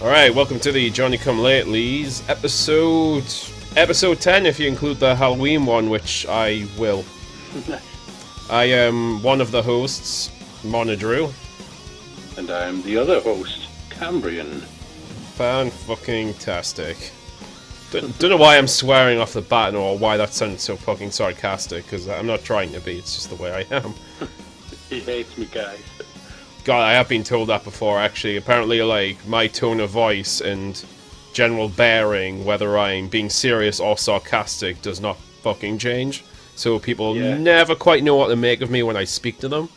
Alright, welcome to the Johnny Come Latelys episode 10 if you include the Halloween one, which I will. I am one of the hosts, Monadrew. And I'm the other host, Cambrian. Fan-fucking-tastic. Don't know why I'm swearing off the bat or why that sounds so fucking sarcastic, because I'm not trying to be, it's just the way I am. He hates me, guys. God, I have been told that before, actually. Apparently, like, my tone of voice and general bearing, whether I'm being serious or sarcastic, does not fucking change. So people never quite know what to make of me when I speak to them.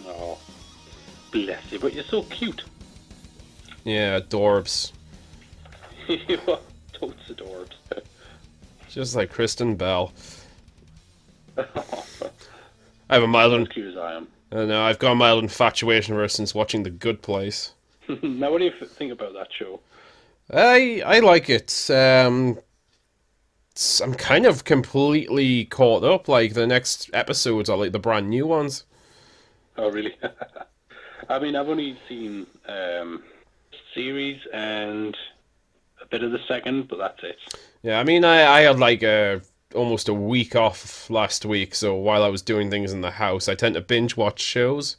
Oh, bless you, but you're so cute. Yeah, adorbs. You are totes adorbs. Just like Kristen Bell. I have a mild... As cute as I am. I've got a mild infatuation for her since watching The Good Place. Now, what do you think about that show? I like it. I'm kind of completely caught up. Like, the next episodes are like the brand new ones. Oh, really? I mean, I've only seen series and a bit of the second, but that's it. Yeah, I mean, I had like almost a week off last week, so while I was doing things in the house, I tend to binge watch shows.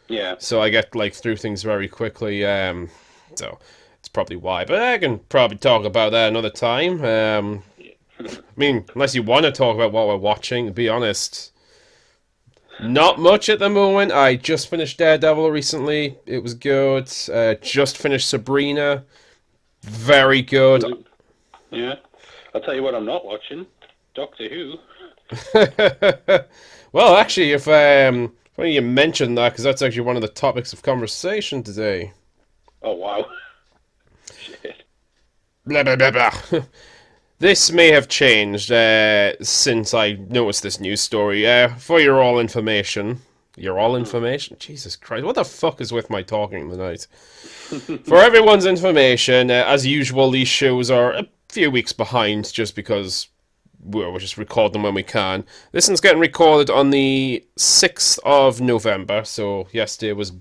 Yeah. So I get like through things very quickly. So it's probably why. But I can probably talk about that another time. I mean, unless you want to talk about what we're watching, to be honest, not much at the moment. I just finished Daredevil recently. It was good. Just finished Sabrina. Very good. Yeah. I'll tell you what I'm not watching. Doctor Who. Well, actually, if funny you mentioned that, because that's actually one of the topics of conversation today. Oh, wow. Shit. Blah, blah, blah, blah. This may have changed since I noticed this news story. For your all information... Your all information? Jesus Christ, what the fuck is with my talking tonight? For everyone's information, as usual, these shows are a few weeks behind just because we'll just record them when we can. This one's getting recorded on the 6th of November, so yesterday was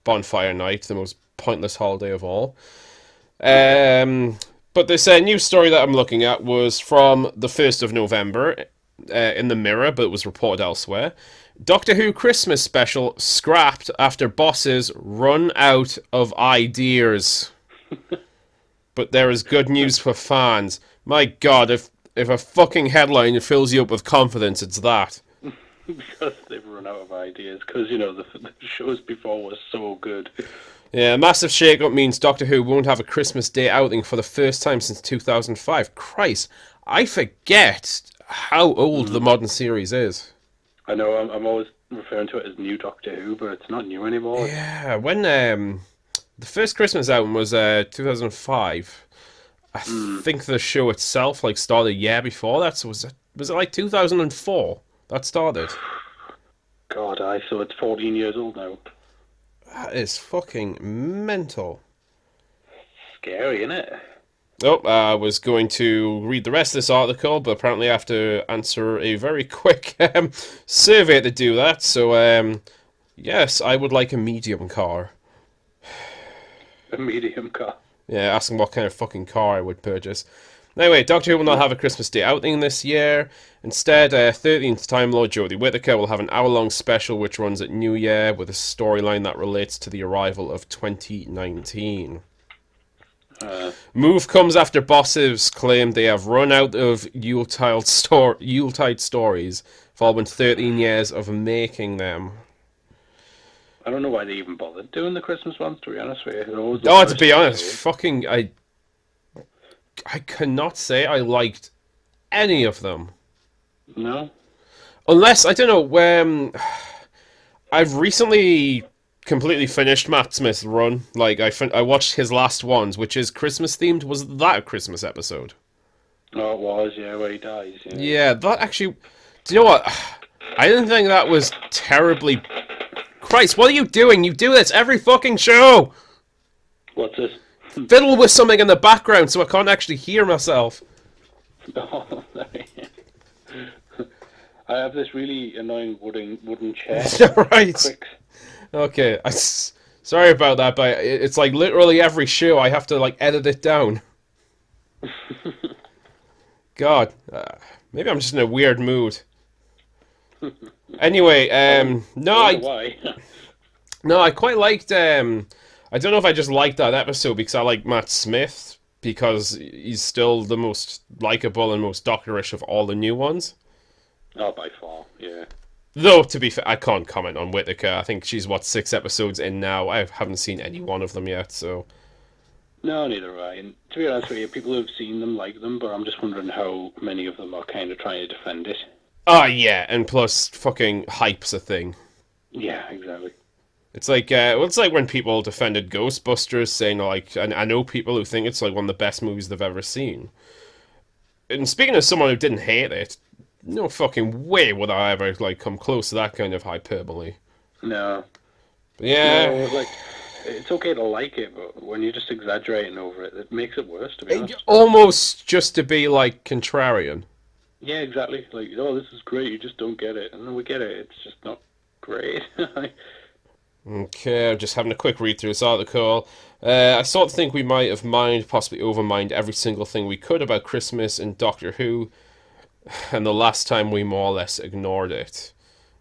Bonfire Night, the most pointless holiday of all. But this news story that I'm looking at was from the 1st of November in the Mirror, but it was reported elsewhere. Doctor Who Christmas special scrapped after bosses run out of ideas. But there is good news for fans. My God, if a fucking headline fills you up with confidence, it's that. Because they've run out of ideas. Because, you know, the shows before were so good. Yeah, a massive shake-up means Doctor Who won't have a Christmas Day outing for the first time since 2005. Christ, I forget how old the modern series is. I know, I'm always referring to it as New Doctor Who, but it's not new anymore. Yeah, when the first Christmas album was 2005. I think the show itself like started a year before that, so was it like 2004 that started? God, so it's 14 years old now. That is fucking mental. Scary, isn't it? Oh, I was going to read the rest of this article, but apparently I have to answer a very quick survey to do that. So, yes, I would like a medium car. A medium car? Yeah, asking what kind of fucking car I would purchase. Anyway, Doctor Who will not have a Christmas Day outing this year. Instead, 13th Time Lord Jodie Whittaker will have an hour-long special which runs at New Year with a storyline that relates to the arrival of 2019. Move comes after bosses claim they have run out of Yuletide stories following 13 years of making them. I don't know why they even bothered doing the Christmas ones, to be honest with you. To be honest, fucking, I cannot say I liked any of them. No? Unless, I don't know, when I've recently completely finished Matt Smith's run. Like, I watched his last ones, which is Christmas themed. Was that a Christmas episode? Oh, it was, yeah, where he dies. Yeah, that actually... Do you know what? I didn't think that was terribly... Christ, what are you doing? You do this every fucking show! What's this? Fiddle with something in the background so I can't actually hear myself. Oh, I have this really annoying wooden chair. Right. Quick. Okay, Sorry about that, but it's like literally every show I have to like edit it down. God, maybe I'm just in a weird mood. Anyway, no, I wonder why. no, I quite liked. I don't know if I just liked that episode because I like Matt Smith because he's still the most likable and most doctorish of all the new ones. Oh, by far, yeah. Though to be fair, I can't comment on Whittaker. I think she's what 6 episodes in now. I haven't seen any one of them yet, so. No, neither have I. And to be honest with you, people who've seen them like them, but I'm just wondering how many of them are kind of trying to defend it. Oh yeah, and plus fucking hype's a thing. Yeah, exactly. It's like well, it's like when people defended Ghostbusters, saying like, and I know people who think it's like one of the best movies they've ever seen. And speaking as someone who didn't hate it, no fucking way would I ever like come close to that kind of hyperbole. No. But yeah, No, like, it's okay to like it, but when you're just exaggerating over it, it makes it worse, to be honest. almost just to be like contrarian. Yeah, exactly. Like, oh, this is great, you just don't get it. And then we get it, it's just not great. Okay, I'm just having a quick read through this article. I sort of think we might have possibly overmined every single thing we could about Christmas in Doctor Who, and the last time we more or less ignored it.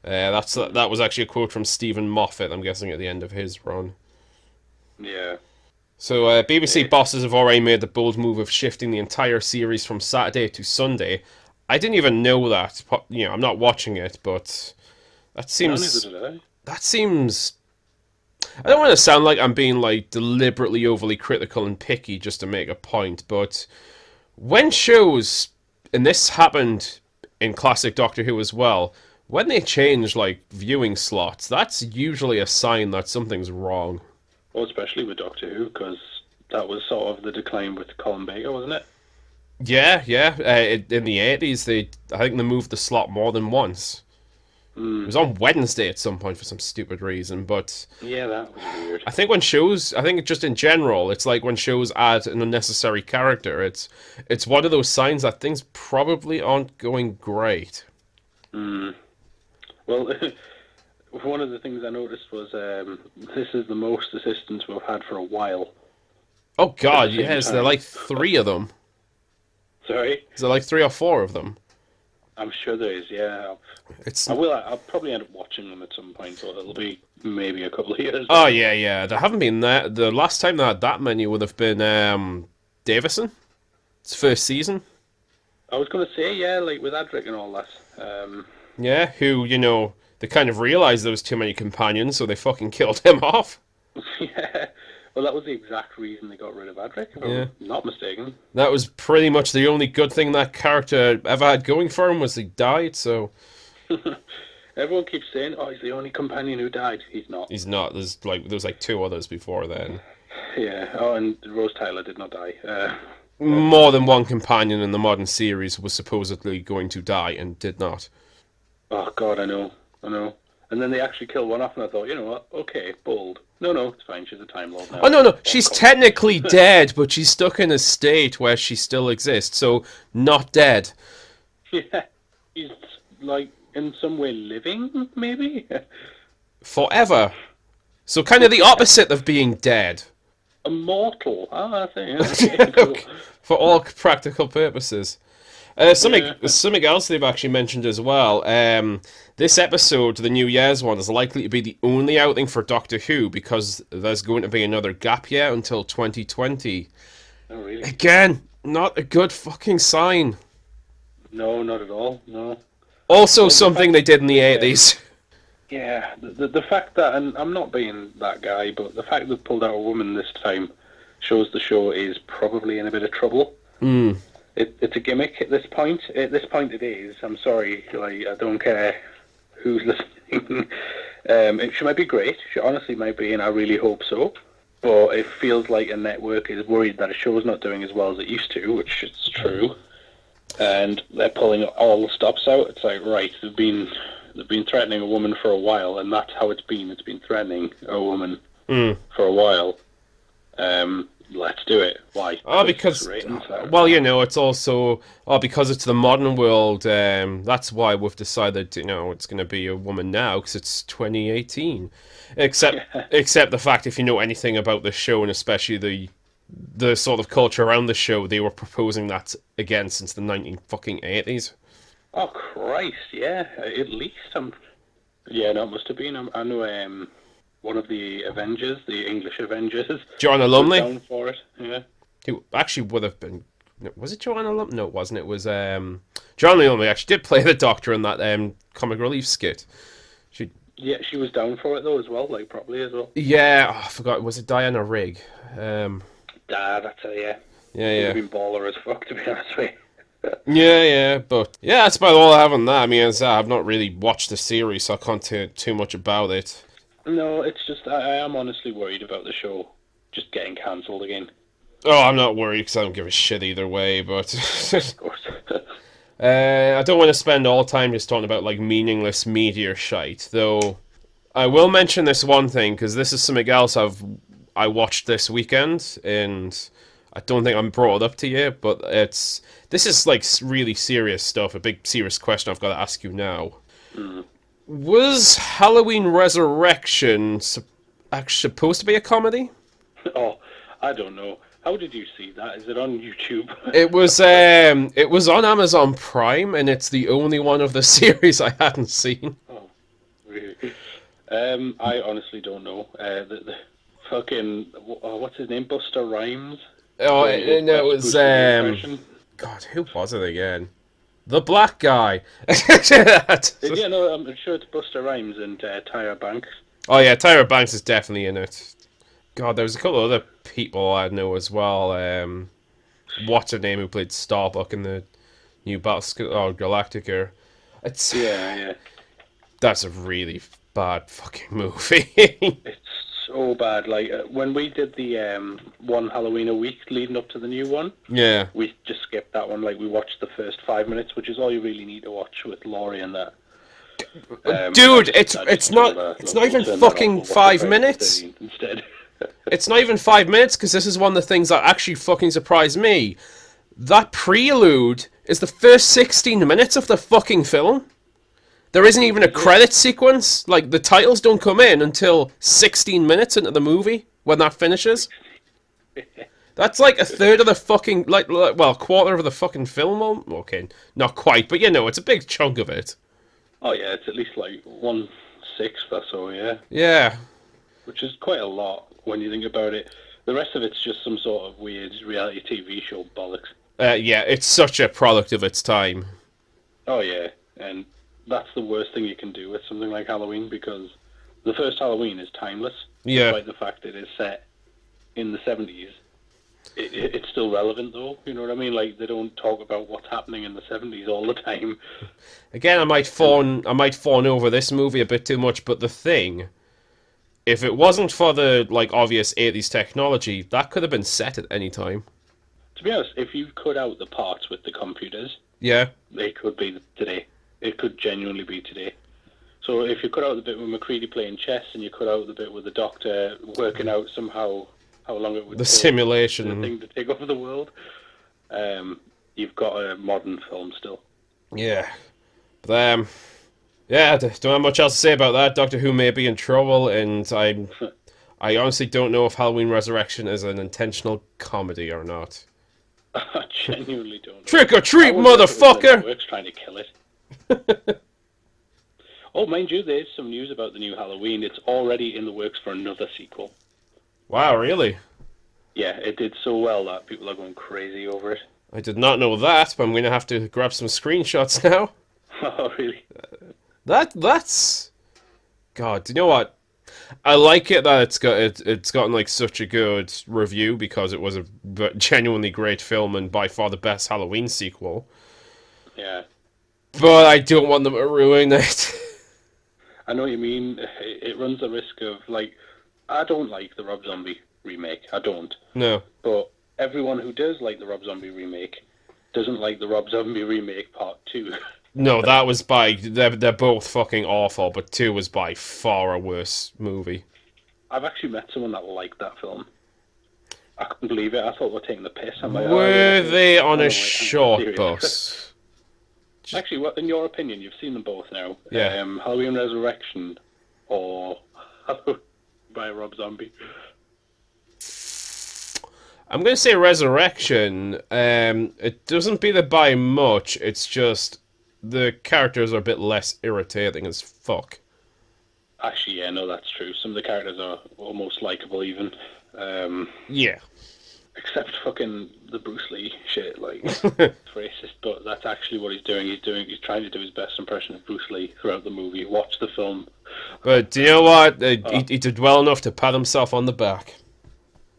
That was actually a quote from Stephen Moffat, I'm guessing at the end of his run. Yeah. So BBC bosses have already made the bold move of shifting the entire series from Saturday to Sunday. I didn't even know that. You know, I'm not watching it, but that seems... No, neither did I. That seems... I don't want to sound like I'm being like deliberately overly critical and picky just to make a point, but when shows, and this happened in classic Doctor Who as well, when they change like viewing slots, that's usually a sign that something's wrong. Well, especially with Doctor Who, because that was sort of the decline with Colin Baker, wasn't it? Yeah, yeah. In the 80s, I think they moved the slot more than once. It was on Wednesday at some point for some stupid reason, but Yeah, that was weird. I think I think just in general, it's like when shows add an unnecessary character, it's one of those signs that things probably aren't going great. Well, one of the things I noticed was this is the most assistants we've had for a while. Oh God, At the same yes, there time. are like 3 of them. Sorry? Is there like 3 or 4 of them? I'm sure there is, yeah. It's I'll probably end up watching them at some point, but it'll be maybe a couple of years. oh yeah. There haven't been that. The last time they had that many would have been Davison. It's first season. I was going to say, yeah, like with Adric and all that. Yeah, who they kind of realized there was too many companions, so they fucking killed him off. Yeah. Well, that was the exact reason they got rid of Adric, if I'm not mistaken. That was pretty much the only good thing that character ever had going for him was he died. So Everyone keeps saying, oh, he's the only companion who died. He's not. he's not. There was like 2 others before then. Yeah. Oh, and Rose Tyler did not die. More than one companion in the modern series was supposedly going to die and did not. Oh, God, I know. And then they actually killed one off, and I thought, you know what? Okay, bold. No, it's fine. She's a Time Lord now. Oh no, she's technically dead, but she's stuck in a state where she still exists, so not dead. Yeah. He's, like, in some way living, maybe? Forever. So kind of the opposite of being dead. Immortal. Oh, I think. Okay, cool. For all practical purposes. Something else they've actually mentioned as well. This episode, the New Year's one, is likely to be the only outing for Doctor Who because there's going to be another gap year until 2020. Oh, really? Again, not a good fucking sign. No, not at all. No. Also, something they did in the 80s. Yeah, the fact that, and I'm not being that guy, but the fact they've pulled out a woman this time shows the show is probably in a bit of trouble. It's a gimmick at this point. At this point it is. I'm sorry, like, I don't care who's listening. She might be great. She honestly might be, and I really hope so. But it feels like a network is worried that a show's not doing as well as it used to, which is true. And they're pulling all the stops out. It's like, right, they've been threatening a woman for a while, and that's how it's been. It's been threatening a woman for a while. let's do it. Why? Oh, because, ratings are, well, it's also, because it's the modern world, that's why we've decided, it's going to be a woman now, because it's 2018. Except, yeah. except the fact, if you know anything about the show, and especially the sort of culture around the show, they were proposing that again since the 1980s. Oh Christ, yeah. At least Yeah, no, it must have been. I know one of the Avengers, the English Avengers, Joanna was Lumley, down for it. Yeah. who actually would have been, was it Joanna Lumley? No, it wasn't. It was, Joanna Lumley actually did play the Doctor in that, comic relief skit. She, Yeah, she was down for it though as well, like properly as well. yeah, I forgot, was it Diana Rigg? That's a yeah. Yeah, Would yeah. have been baller as fuck to be honest with you. Yeah, but yeah, that's about all I have on that. I mean, as I've not really watched the series, so I can't tell too much about it. No, it's just I am honestly worried about the show just getting cancelled again. Oh, I'm not worried because I don't give a shit either way. But Of course. I don't want to spend all time just talking about like meaningless meteor shite. Though I will mention this one thing because this is something else I watched this weekend, and I don't think I'm brought it up to you, but this is like really serious stuff. A big serious question I've got to ask you now. Mm. Was Halloween Resurrection actually supposed to be a comedy? Oh, I don't know. How did you see that? Is it on YouTube? It was on Amazon Prime, and it's the only one of the series I hadn't seen. Oh, really? I honestly don't know. The fucking what's his name? Buster Rhymes. Oh, Doing his no, it best was Buster impression. God, who was it again? The black guy. Yeah, no, I'm sure it's Buster Rhymes and Tyra Banks. Oh yeah, Tyra Banks is definitely in it. God, there was a couple of other people I know as well. What's her name who played Starbuck in the new Battlestar Galactica? It's Yeah. That's a really bad fucking movie. It's so bad. Like when we did the one Halloween a week leading up to the new one, Yeah. we just skipped that one. Like we watched the first 5 minutes, which is all you really need to watch with Laurie and that. Dude, I just it's told not her, it's "Look, not we'll even turn that off, fucking we'll watch the 5 Friday the minutes. 13th instead." It's not even 5 minutes because this is one of the things that actually fucking surprised me. That prelude is the first 16 minutes of the fucking film. There isn't even a credit sequence. Like, the titles don't come in until 16 minutes into the movie when that finishes. That's like a third of the fucking, well, a quarter of the fucking film. Okay, not quite, but it's a big chunk of it. Oh yeah, it's at least like 1/6 or so. Yeah, Yeah. which is quite a lot when you think about it. The rest of it's just some sort of weird reality TV show bollocks. Yeah, it's such a product of its time. Oh yeah, and that's the worst thing you can do with something like Halloween because the first Halloween is timeless. Yeah. Despite the fact it is set in the 70s. It's still relevant though, you know what I mean? Like they don't talk about what's happening in the 70s all the time. Again, I might fawn over this movie a bit too much, but the thing, if it wasn't for the like obvious 80s technology, that could have been set at any time. To be honest, if you cut out the parts with the computers, Yeah. it could be today. It could genuinely be today. So if you cut out the bit with McCready playing chess and you cut out the bit with the Doctor working out somehow how long it would The take simulation. the thing to take over the world, you've got a modern film still. Yeah. But, yeah, I don't have much else to say about that. Doctor Who may be in trouble, and I honestly don't know if Halloween Resurrection is an intentional comedy or not. I genuinely don't know. Trick or treat, I wonder if it was the motherfucker! networks trying to kill it. Oh, mind you, there's some news about the new Halloween. It's already in the works for another sequel. Wow, really? Yeah, it did so well that people are going crazy over it. I did not know that, but I'm going to have to grab some screenshots now. Oh, really? That's... God, do you know what? I like it that it's gotten like such a good review because it was a genuinely great film and by far the best Halloween sequel. Yeah. But I don't want them to ruin it. I know what you mean. It runs the risk of, like, I don't like the Rob Zombie remake. I don't. No. But everyone who does like the Rob Zombie remake doesn't like the Rob Zombie remake part 2. No, that was they're both fucking awful, but 2 was by far a worse movie. I've actually met someone that liked that film. I couldn't believe it. I thought we were taking the piss. I'm like, oh, Were they on oh a no, wait, hang on, short serious. bus? Actually, what, in your opinion, you've seen them both now. Yeah. Halloween Resurrection or Halloween by Rob Zombie. I'm going to say Resurrection. It doesn't beat it by much. It's just the characters are a bit less irritating as fuck. Actually, yeah, no, that's true. Some of the characters are almost likable, even. Yeah. Except fucking the Bruce Lee shit, like, it's racist, but that's actually what he's doing. He's trying to do his best impression of Bruce Lee throughout the movie. Watch the film. But do you know what? He did well enough to pat himself on the back.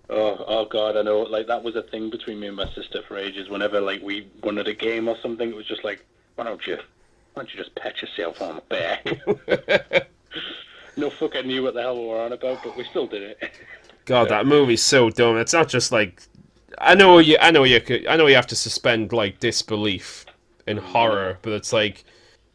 Oh God, I know. Like, that was a thing between me and my sister for ages. Whenever, like, we won at a game or something, it was just like, why don't you just pat yourself on the back? No fucker knew what the hell we were on about, but we still did it. God, that movie's so dumb. It's not just like I know you have to suspend like disbelief in horror, but it's like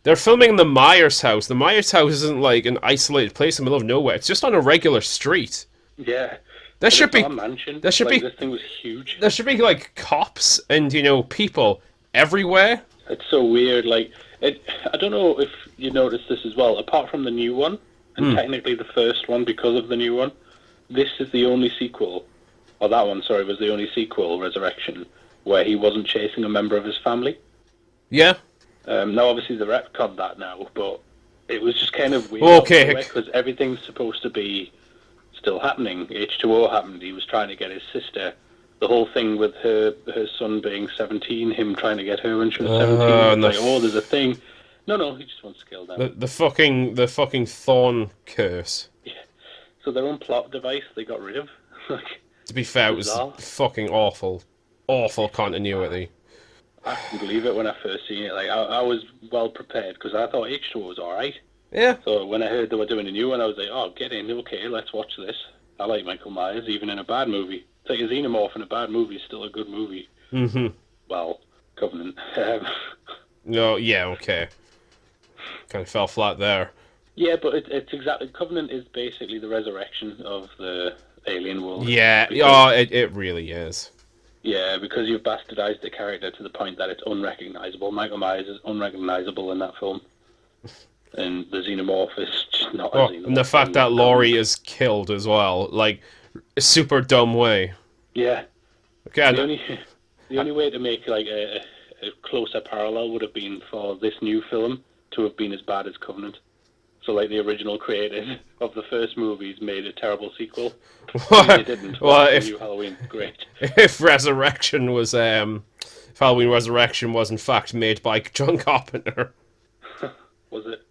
they're filming in the Myers house. The Myers house isn't like an isolated place in the middle of nowhere. It's just on a regular street. Yeah. There should be a mansion. There should like, be this thing was huge. There should be like cops and people everywhere. It's so weird. Like, I don't know if you noticed this as well. Apart from the new one, and technically the first one because of the new one, this is the only sequel, or that one, sorry, was the only sequel, Resurrection, where he wasn't chasing a member of his family. Yeah. Now, obviously, they retconned that now, but it was just kind of weird. Okay. Because everything's supposed to be still happening. H2O happened. He was trying to get his sister. The whole thing with her son being 17, him trying to get her when she was 17. Like, there's a thing. No, he just wants to kill them. The fucking thorn curse. Yeah. So their own plot device they got rid of. To be fair, it was fucking awful continuity. I couldn't believe it when I first seen it. Like, I was well prepared because I thought H2O was alright. Yeah. So when I heard they were doing a new one, I was like, oh, get in, okay, let's watch this. I like Michael Myers, even in a bad movie. It's like a xenomorph in a bad movie is still a good movie. Mm-hmm. Well, Covenant. No, yeah, okay. Kind of fell flat there. Yeah, but it's exactly... Covenant is basically the resurrection of the alien world. Yeah, it really is. Yeah, because you've bastardized the character to the point that it's unrecognizable. Michael Myers is unrecognizable in that film. And the xenomorph is just not a xenomorph. And the fact that Laurie is killed as well, like, a super dumb way. Yeah. Okay. The only way to make like a closer parallel would have been for this new film to have been as bad as Covenant. So like the original creators of the first movies made a terrible sequel. They didn't. Well, if New Halloween, great. If Halloween Resurrection was in fact made by John Carpenter. Was it?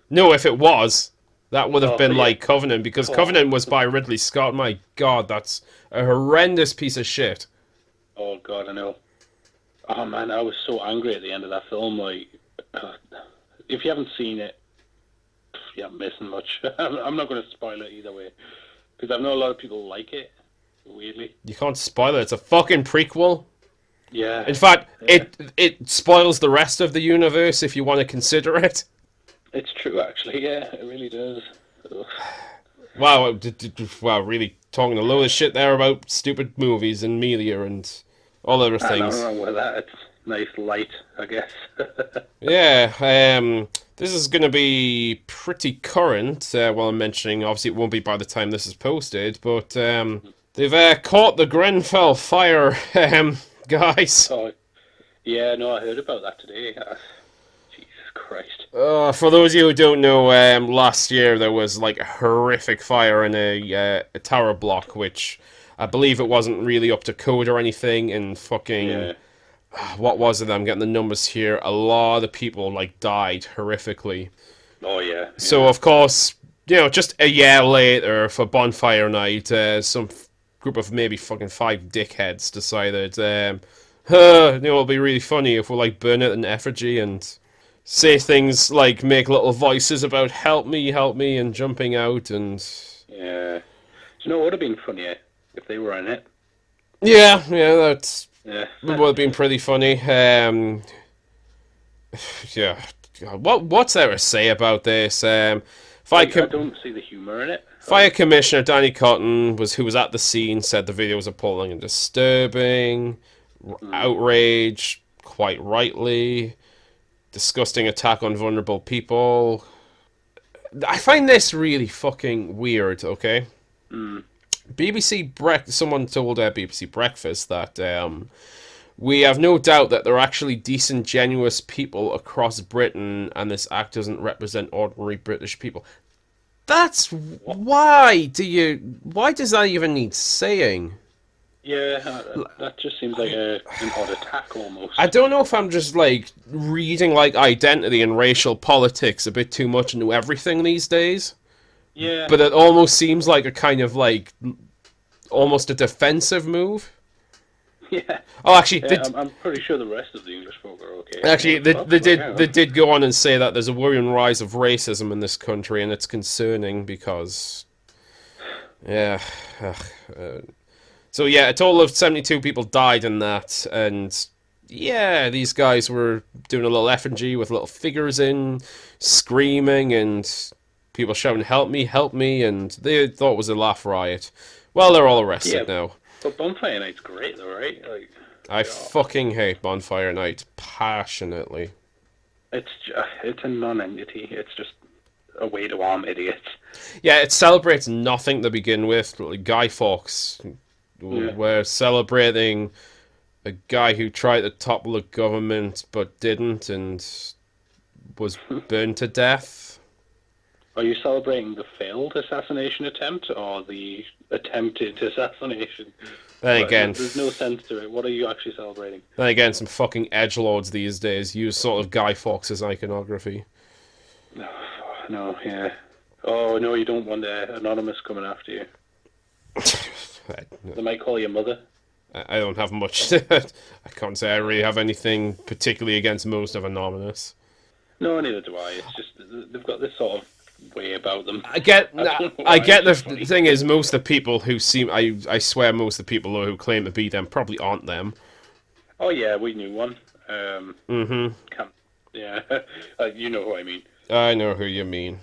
No, if it was, that would have been like Covenant, because Covenant was by Ridley Scott. My God, that's a horrendous piece of shit. Oh God, I know. Oh man, I was so angry at the end of that film. Like, if you haven't seen it, you're missing much. I'm not going to spoil it either way, because I know a lot of people like it. Weirdly, you can't spoil it. It's a fucking prequel. Yeah. In fact, it spoils the rest of the universe if you want to consider it. It's true, actually. Yeah, it really does. Ugh. Wow, really talking a load of shit there about stupid movies and media and all other things. Nothing wrong with that. It's nice light, I guess. Yeah, this is going to be pretty current. While I'm mentioning, obviously it won't be by the time this is posted, but they've caught the Grenfell fire, guys. Oh, yeah, no, I heard about that today. Jesus Christ. For those of you who don't know, last year there was like a horrific fire in a tower block, which I believe it wasn't really up to code or anything, and fucking... Yeah. What was it? I'm getting the numbers here. A lot of people like died horrifically. Oh yeah. So of course, just a year later for bonfire night, some group of maybe fucking 5 dickheads decided, it'll be really funny if we like burn it in effigy and say things like make little voices about help me, and jumping out and. Yeah. Do you know what would have been funnier if they were in it? Yeah, that's. Yeah. It would have been pretty funny. Yeah. What's there to say about this? Fire, I don't see the humour in it. Fire Commissioner Danny Cotton, who was at the scene, said the video was appalling and disturbing. Outrage, quite rightly. Disgusting attack on vulnerable people. I find this really fucking weird, okay? Someone told BBC Breakfast that we have no doubt that there are actually decent, genuine people across Britain, and this act doesn't represent ordinary British people. Why does that even need saying? Yeah, that just seems like an odd attack almost. I don't know if I'm just like reading like identity and racial politics a bit too much into everything these days. Yeah. But it almost seems like a kind of like almost a defensive move. Yeah. Oh, actually, I'm pretty sure the rest of the English folk are okay. actually, they did go on and say that there's a worrying rise of racism in this country, and it's concerning because, yeah. So yeah, a total of 72 people died in that, and yeah, these guys were doing a little effigy with little figures in, screaming, and people shouting, help me, and they thought it was a laugh riot. Well, they're all arrested now. But Bonfire Night's great though, right? Like, I fucking hate Bonfire Night passionately. It's a non-entity. It's just a way to arm idiots. Yeah, it celebrates nothing to begin with. Like Guy Fawkes. We're celebrating a guy who tried to topple the government but didn't and was burned to death. Are you celebrating the failed assassination attempt or the attempted assassination? Then again, there's no sense to it. What are you actually celebrating? Then again, some fucking edgelords these days use sort of Guy Fawkes' iconography. No, yeah. Oh, no, you don't want Anonymous coming after you. They might call you mother. I don't have much. I can't say I really have anything particularly against most of Anonymous. No, neither do I. It's just they've got this sort of way about them. I get the thing is, most of the people who seem, I swear most of the people who claim to be them probably aren't them. Oh yeah, we knew one. Mm-hmm. Yeah, you know who I mean. I know who you mean.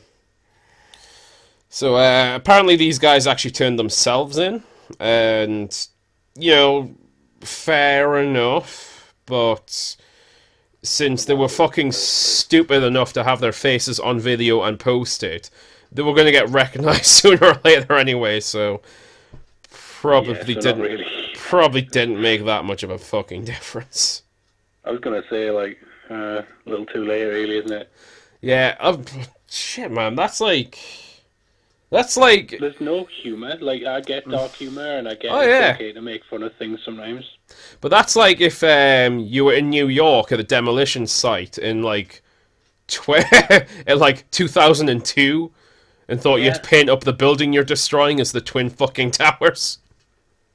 So apparently these guys actually turned themselves in, and you know, fair enough, but since they were fucking stupid enough to have their faces on video and post it, they were going to get recognized sooner or later anyway, so probably didn't make that much of a fucking difference. I was going to say, like, a little too late, really, isn't it? Yeah, shit, man, that's like... There's no humour. Like, I get dark humour, and I get it's okay to make fun of things sometimes. But that's like if you were in New York at a demolition site in, like, in, like, 2002, and thought you'd paint up the building you're destroying as the Twin fucking Towers.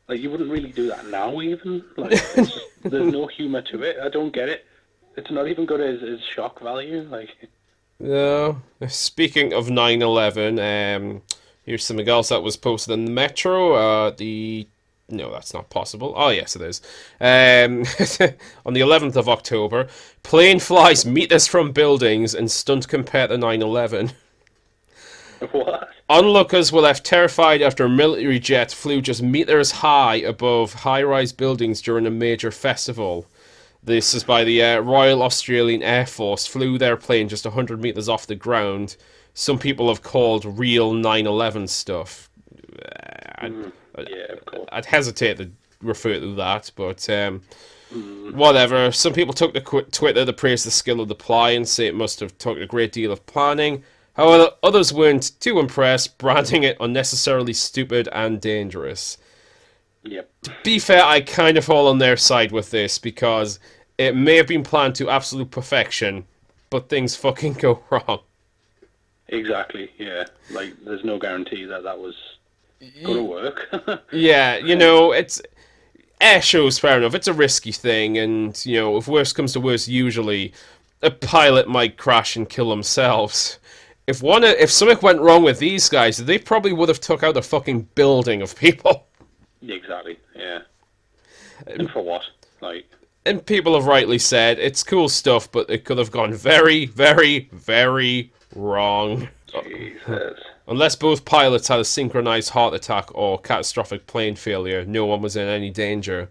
Like, you wouldn't really do that now, even. Like, it's just, there's no humour to it. I don't get it. It's not even good as shock value, like... No. Speaking of 9/11, here's something else that was posted in the Metro. No, that's not possible. Oh, yes, it is. On the 11th of October, plane flies meters from buildings and stunt compare to 9/11. What? Onlookers were left terrified after a military jet flew just meters high above high-rise buildings during a major festival. This is by the Royal Australian Air Force, flew their plane just 100 meters off the ground. Some people have called real 9/11 stuff. Of course. I'd hesitate to refer to that, but whatever. Some people took to Twitter to praise the skill of the ply and say it must have took a great deal of planning. However, others weren't too impressed, branding it unnecessarily stupid and dangerous. Yep. To be fair, I kind of fall on their side with this, because it may have been planned to absolute perfection, but things fucking go wrong. Exactly, yeah. Like, there's no guarantee that was going to work. Yeah, you know, it's... Air shows, fair enough, it's a risky thing, and, you know, if worse comes to worse, usually a pilot might crash and kill themselves. If something went wrong with these guys, they probably would have took out a fucking building of people. Exactly, yeah. And for what? Like... And people have rightly said, it's cool stuff, but it could have gone very, very, very Wrong. Jesus. Unless both pilots had a synchronized heart attack or catastrophic plane failure, no one was in any danger.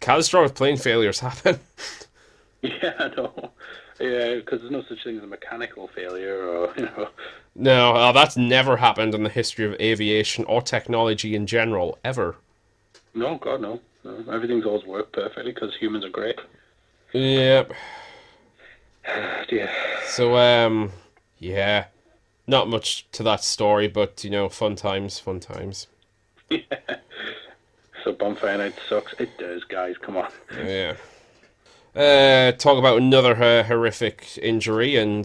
Catastrophic plane failures happen. Yeah, I know. Yeah, because there's no such thing as a mechanical failure, or No, that's never happened in the history of aviation or technology in general, ever. No, God, no. No. Everything's always worked perfectly because humans are great. Yep. Yeah. So, yeah. Not much to that story, but, fun times, fun times. Yeah. So bonfire night sucks. It does, guys. Come on. Yeah. Talk about another horrific injury, and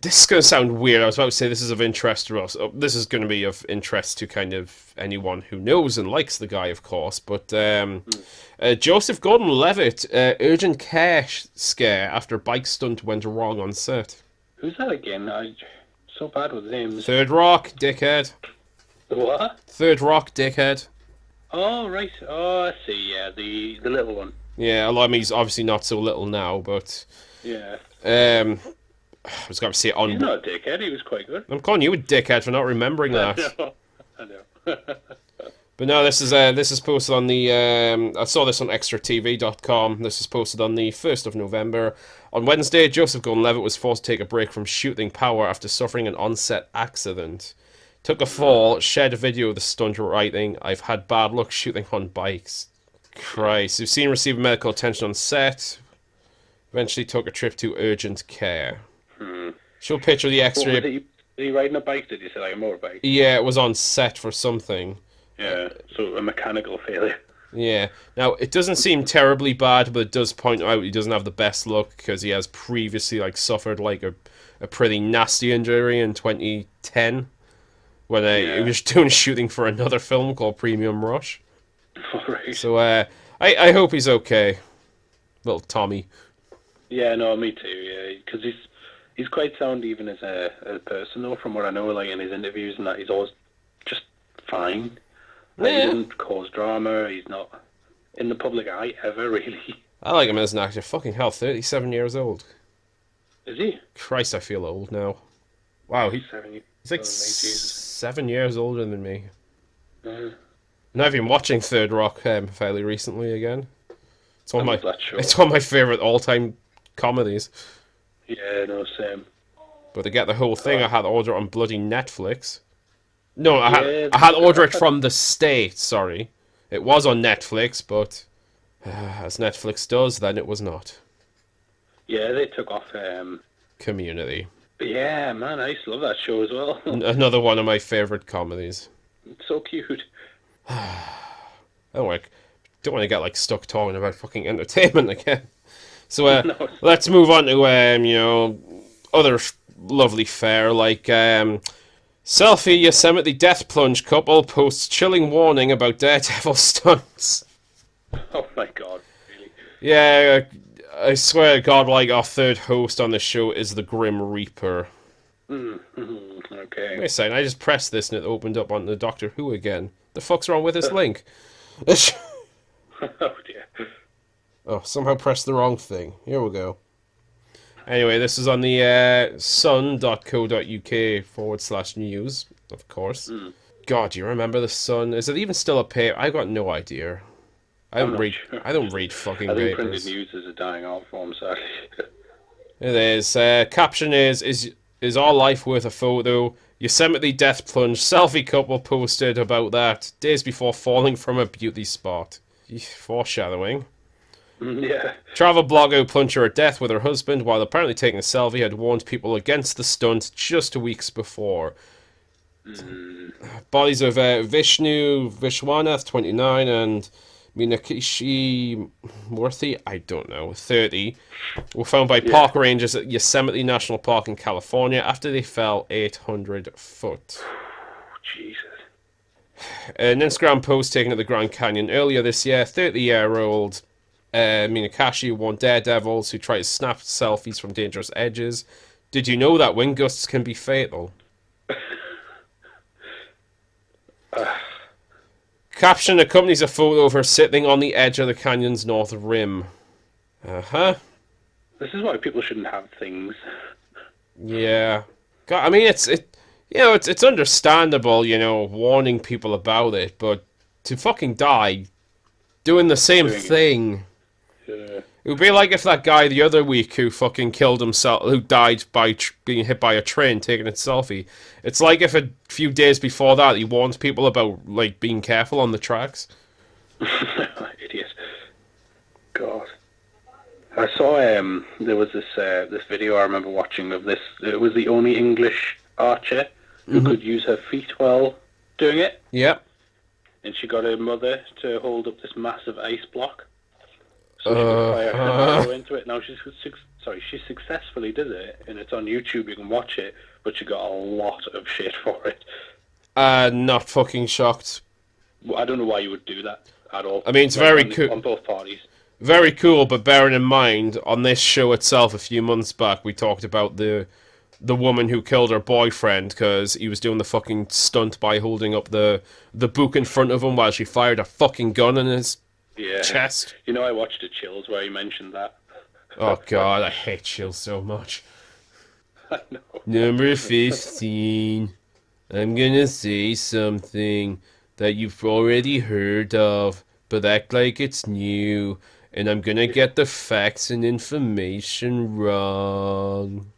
this is going to sound weird. I was about to say this is of interest to us. This is going to be of interest to kind of anyone who knows and likes the guy, of course. But Joseph Gordon-Levitt, urgent care scare after bike stunt went wrong on set. Who's that again? So bad with names. Third Rock, dickhead. What? Third Rock, dickhead. Oh, right. Oh, I see. Yeah, the little one. Yeah, I mean, he's obviously not so little now, but Yeah. I was going to say on. He's not a dickhead. He was quite good. I'm calling you a dickhead for not remembering that. I know. But no, this is posted on the. I saw this on extratv.com. This is posted on the 1st of November. On Wednesday, Joseph Gordon-Levitt was forced to take a break from shooting power after suffering an on-set accident. Took a fall, shared a video of the stunt writing, "I've had bad luck shooting on bikes." Christ. We've seen him receive medical attention on set. Eventually took a trip to urgent care. Show a picture of the X-ray. What was he riding a bike, did you say? Like a motorbike? Yeah, it was on set for something. Yeah, so a mechanical failure. Yeah. Now, it doesn't seem terribly bad, but it does point out he doesn't have the best luck because he has previously suffered a pretty nasty injury in 2010 when he was doing shooting for another film called Premium Rush. Right. So I hope he's okay. Little Tommy. Yeah, no, me too, yeah. Because he's quite sound even as a person, though, from what I know, like in his interviews and that, he's always just fine. Like, he doesn't cause drama, he's not in the public eye ever, really. I like him as an actor. Fucking hell, 37 years old. Is he? Christ, I feel old now. Wow, he's like 7 7 years older than me. Now I've been watching Third Rock fairly recently again. It's one of my favourite all-time comedies. Yeah, no, same. But to get the whole thing, I had to order it on bloody Netflix. No, I had to order it from the States, sorry. It was on Netflix, but as Netflix does, then it was not. Yeah, they took off Community. Yeah, man, I used to love that show as well. Another one of my favourite comedies. It's so cute. I don't want to get stuck talking about fucking entertainment again. So No. let's move on to other lovely fare like selfie Yosemite death plunge couple posts chilling warning about daredevil stunts. Oh my god, really? Yeah, I swear to God, our third host on the show is the Grim Reaper. Okay. Wait a second, I just pressed this and it opened up on the Doctor Who again. The fuck's wrong with this link? Oh dear. Oh, somehow pressed the wrong thing. Here we go. Anyway, this is on the sun.co.uk/news, of course. God, do you remember the Sun? Is it even still a paper? I got no idea. I don't read fucking I think papers. printed news is a dying art form, sadly. It is. Caption is our life worth a photo? Yosemite death plunge. Selfie couple posted about that days before falling from a beauty spot. Foreshadowing. Yeah. Travel blogger who plunged her death with her husband while apparently taking a selfie had warned people against the stunt just weeks before. Bodies of Vishnu Vishwanath, 29, and Minakishi Murthy, I don't know, 30, were found by park rangers at Yosemite National Park in California after they fell 800 foot. Jesus. An Instagram post taken at the Grand Canyon earlier this year, 30-year-old Minakashi warned daredevils who try to snap selfies from dangerous edges. Did you know that wind gusts can be fatal? Caption accompanies a photo of her sitting on the edge of the canyon's north rim. This is why people shouldn't have things. Yeah. God, I mean, you know, it's understandable, you know, warning people about it, but to fucking die doing the same Doing it. thing. Yeah. It would be like if that guy the other week who fucking killed himself, who died by being hit by a train taking a selfie. It's like if a few days before that he warned people about like being careful on the tracks. Idiot. God. I saw there was this video I remember watching of this. It was the only English archer who could use her feet while doing it, Yep. and she got her mother to hold up this massive ice block so she could fire an arrow into it. Now she successfully did it, and it's on YouTube. You can watch it, but she got a lot of shit for it. Not fucking shocked. Well, I don't know why you would do that at all. I mean, it's Like, very on, cool. on both parties. Very cool, but bearing in mind, on this show itself a few months back, we talked about the woman who killed her boyfriend because he was doing the fucking stunt by holding up the book in front of him while she fired a fucking gun in his Yeah. chest. You know, I watched the Chills where he mentioned that. Oh god, I hate Chill so much. I know. Number 15. I'm gonna say something that you've already heard of, but act like it's new, and I'm gonna get the facts and information wrong.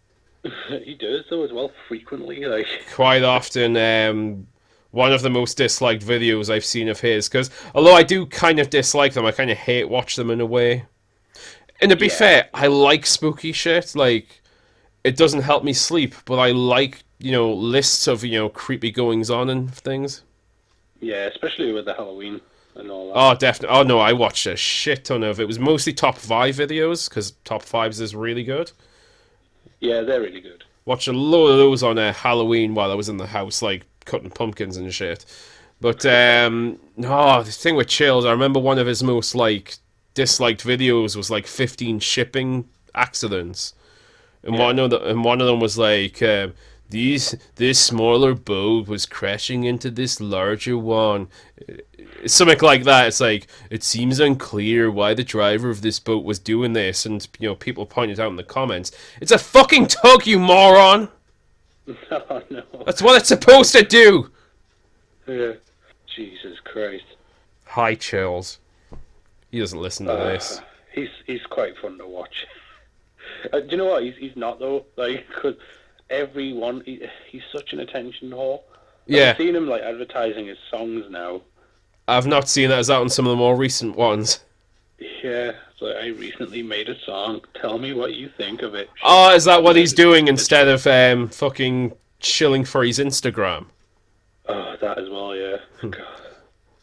He does though as well frequently. Like, Quite often, one of the most disliked videos I've seen of his, because although I do kind of dislike them, I kind of hate watch them in a way. And to be fair, I like spooky shit. Like, it doesn't help me sleep, but I like, you know, lists of, you know, creepy goings on and things. yeah, especially with the Halloween and all that. Oh, definitely. Oh, no, I watched a shit ton of it. Was mostly top 5 videos, because top 5s is really good. Yeah, they're really good. Watched a load of those on Halloween while I was in the house, like, cutting pumpkins and shit. But, no, the thing with Chills, I remember one of his most, like, disliked videos was, like, 15 shipping accidents. And one of them was like, this smaller boat was crashing into this larger one. Something like that. It's like, it seems unclear why the driver of this boat was doing this, and you know, people pointed out in the comments, it's a fucking tug, you moron! Oh no. That's what it's supposed to do! Yeah. Jesus Christ. Hi, Chills. He doesn't listen to this. He's quite fun to watch. Do you know what? He's not though. Like, cause everyone, he's such an attention whore. Yeah. I've seen him like advertising his songs now. I've not seen that as out on some of the more recent ones. Yeah, so I recently made a song. Tell me what you think of it. Oh, is that what he's doing instead of fucking chilling for his Instagram? Oh, that as well, yeah. God.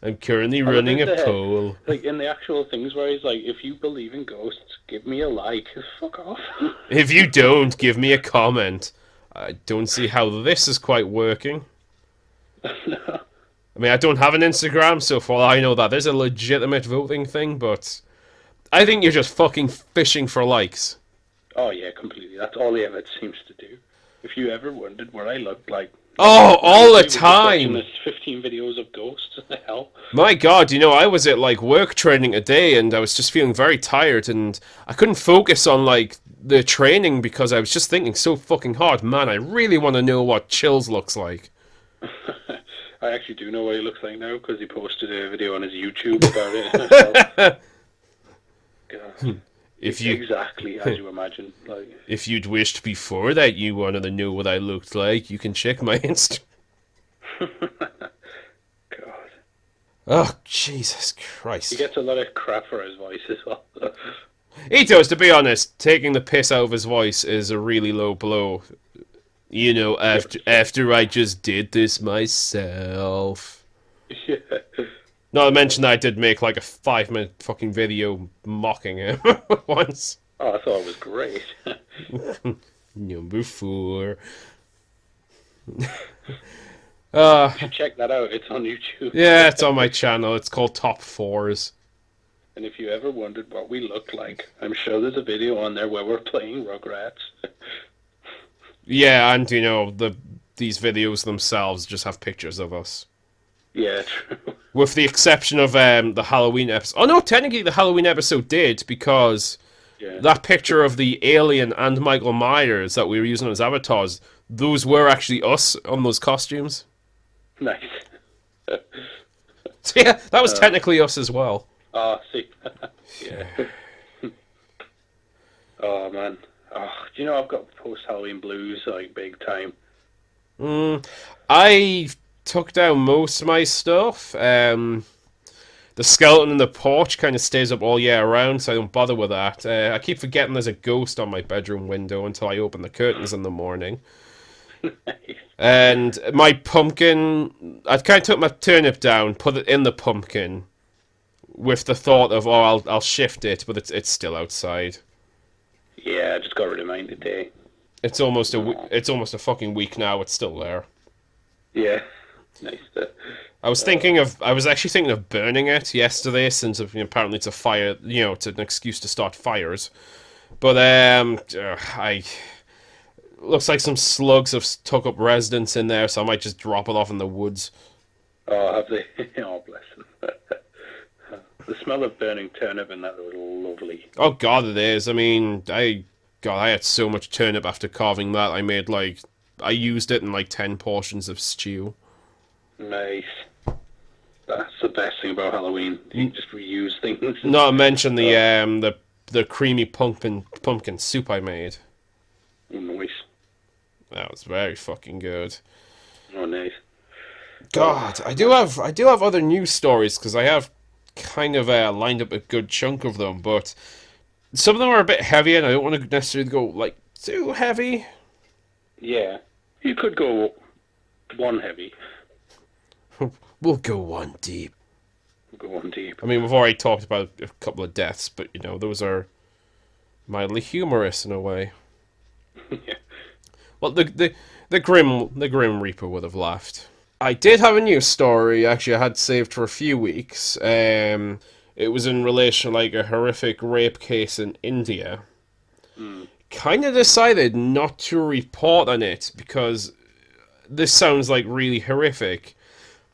I'm currently running a the- poll. Like in the actual things where he's like, if you believe in ghosts, give me a like. Fuck off. If you don't, give me a comment. I don't see how this is quite working. No. I mean, I don't have an Instagram, so for all I know, that is a legitimate voting thing, but I think you're just fucking fishing for likes. Oh yeah, completely. That's all he ever seems to do. If you ever wondered what I looked like. Oh, all the we were just watching time! this 15 videos of ghosts. What the hell? My god, you know, I was at, like, work training today, and I was just feeling very tired, and I couldn't focus on, like, the training because I was just thinking so fucking hard. Man, I really want to know what Chills looks like. I actually do know what he looks like now because he posted a video on his YouTube about it. God. If you Exactly as you imagine. Like, if you'd wished before that you wanted to know what I looked like, you can check my Insta. God. Oh, Jesus Christ. He gets a lot of crap for his voice as well. He does, to be honest. Taking the piss out of his voice is a really low blow. You know, after I just did this myself. Yeah. Not to mention that I did make like a 5-minute fucking video mocking him once. Oh, I thought it was great. Number 4. Check that out. It's on YouTube. Yeah, it's on my channel. It's called Top 4s. And if you ever wondered what we look like, I'm sure there's a video on there where we're playing Rugrats. Yeah, and you know, these videos themselves just have pictures of us. Yeah, true. With the exception of the Halloween episode. Oh no, technically the Halloween episode did, because Yeah. that picture of the alien and Michael Myers that we were using as avatars, those were actually us on those costumes. Nice. So yeah, that was technically us as well. Oh, see. Yeah. Oh man. Oh, do you know I've got post Halloween blues like big time. I took down most of my stuff. The skeleton in the porch kind of stays up all year round, so I don't bother with that. I keep forgetting there's a ghost on my bedroom window until I open the curtains in the morning. Nice. And my pumpkin, I kind of took my turnip down, put it in the pumpkin, with the thought of, oh, I'll shift it, but it's still outside. Yeah, I just got rid of mine today. It's almost a fucking week now. It's still there. Yeah. Nice. I was actually thinking of burning it yesterday, since apparently it's a fire. It's an excuse to start fires. But looks like some slugs have took up residence in there, so I might just drop it off in the woods. Oh, have they? Oh, bless them. The smell of burning turnip in that was lovely. Oh God, it is. I mean, I had so much turnip after carving that. I used it in like 10 portions of stew. Nice. That's the best thing about Halloween. You can just reuse things. Not to mention the creamy pumpkin soup I made. Nice. That was very fucking good. Oh, nice. God, I do have other news stories because I have kind of lined up a good chunk of them, but some of them are a bit heavy, and I don't want to necessarily go like too heavy. Yeah, you could go one heavy. We'll go one deep. Go one deep. I mean, we've already talked about a couple of deaths, but those are mildly humorous in a way. Yeah. Well, the Grim Reaper would have laughed. I did have a news story, actually, I had saved for a few weeks. It was in relation to like a horrific rape case in India. Kind of decided not to report on it because this sounds like really horrific.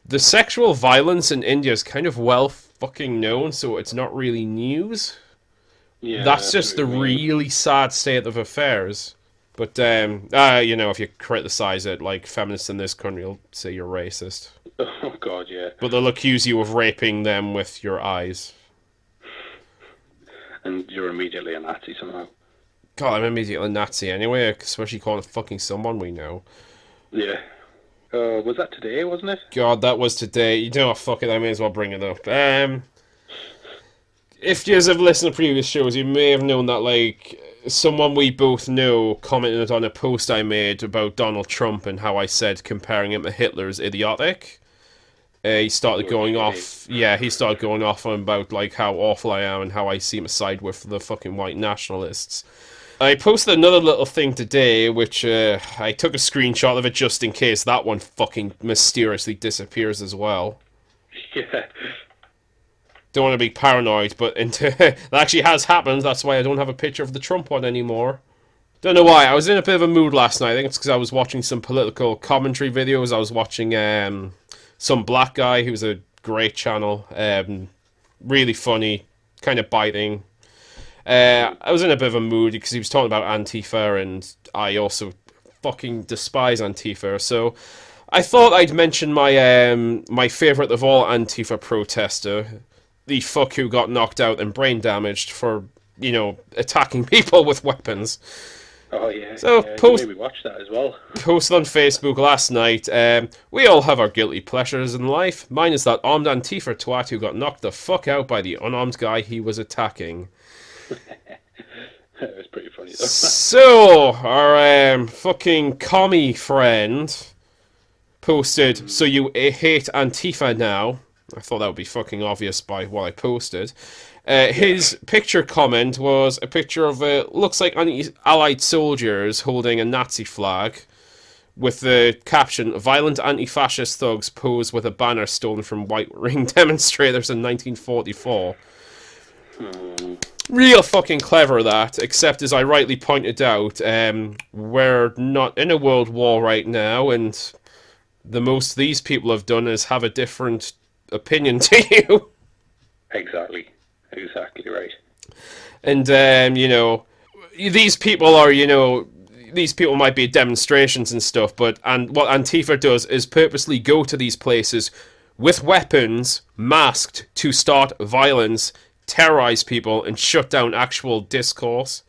The sexual violence in India is kind of well fucking known, so it's not really news. Yeah, That's just the what you mean. really sad state of affairs. But, if you criticize it, like, feminists in this country will say you're racist. Oh God, yeah. But they'll accuse you of raping them with your eyes. And you're immediately a Nazi somehow. God, I'm immediately a Nazi anyway, especially calling fucking someone we know. Yeah. Was that today, wasn't it? God, that was today. You know what, fuck it, I may as well bring it up. If you have listened to previous shows, you may have known that, like, someone we both know commented on a post I made about Donald Trump and how I said comparing him to Hitler is idiotic. He started going off. Yeah, he started going off on about like how awful I am and how I seem to side with the fucking white nationalists. I posted another little thing today, which I took a screenshot of it just in case that one fucking mysteriously disappears as well. Yeah. Don't want to be paranoid, but that actually has happened. That's why I don't have a picture of the Trump one anymore. Don't know why. I was in a bit of a mood last night. I think it's because I was watching some political commentary videos. I was watching some black guy who's a great channel. Really funny, kind of biting. I was in a bit of a mood because he was talking about Antifa, and I also fucking despise Antifa. So I thought I'd mention my favourite of all Antifa protester, the fuck who got knocked out and brain damaged for, attacking people with weapons. Oh yeah. So yeah, post you made me watch that as well. posted on Facebook last night. We all have our guilty pleasures in life. Mine is that armed Antifa twat who got knocked the fuck out by the unarmed guy he was attacking. It was pretty funny though. So our fucking commie friend posted, "So you hate Antifa now?" I thought that would be fucking obvious by what I posted. His picture comment was a picture of looks like Allied soldiers holding a Nazi flag with the caption, "Violent anti-fascist thugs pose with a banner stolen from White Ring demonstrators in 1944. Real fucking clever that, except as I rightly pointed out, we're not in a world war right now, and the most these people have done is have a different opinion to you. Exactly right. And, these people are, these people might be at demonstrations and stuff, and what Antifa does is purposely go to these places with weapons, masked, to start violence, terrorize people, and shut down actual discourse.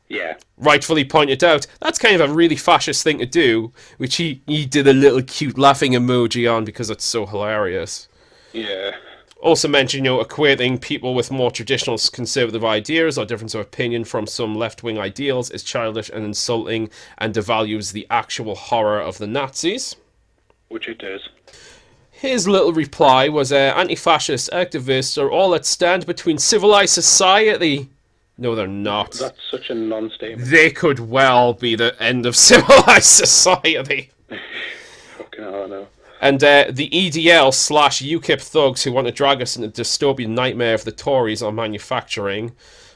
Yeah. Rightfully pointed out, that's kind of a really fascist thing to do, which he did a little cute laughing emoji on because it's so hilarious. Yeah. Also mentioned, equating people with more traditional conservative ideas or difference of opinion from some left-wing ideals is childish and insulting and devalues the actual horror of the Nazis. Which it is. His little reply was, anti-fascist activists are all that stand between civilized society. No, they're not. That's such a non-statement. They could well be the end of civilized society. Fucking hell, no. And the EDL/UKIP thugs who want to drag us into the dystopian nightmare of the Tories on manufacturing.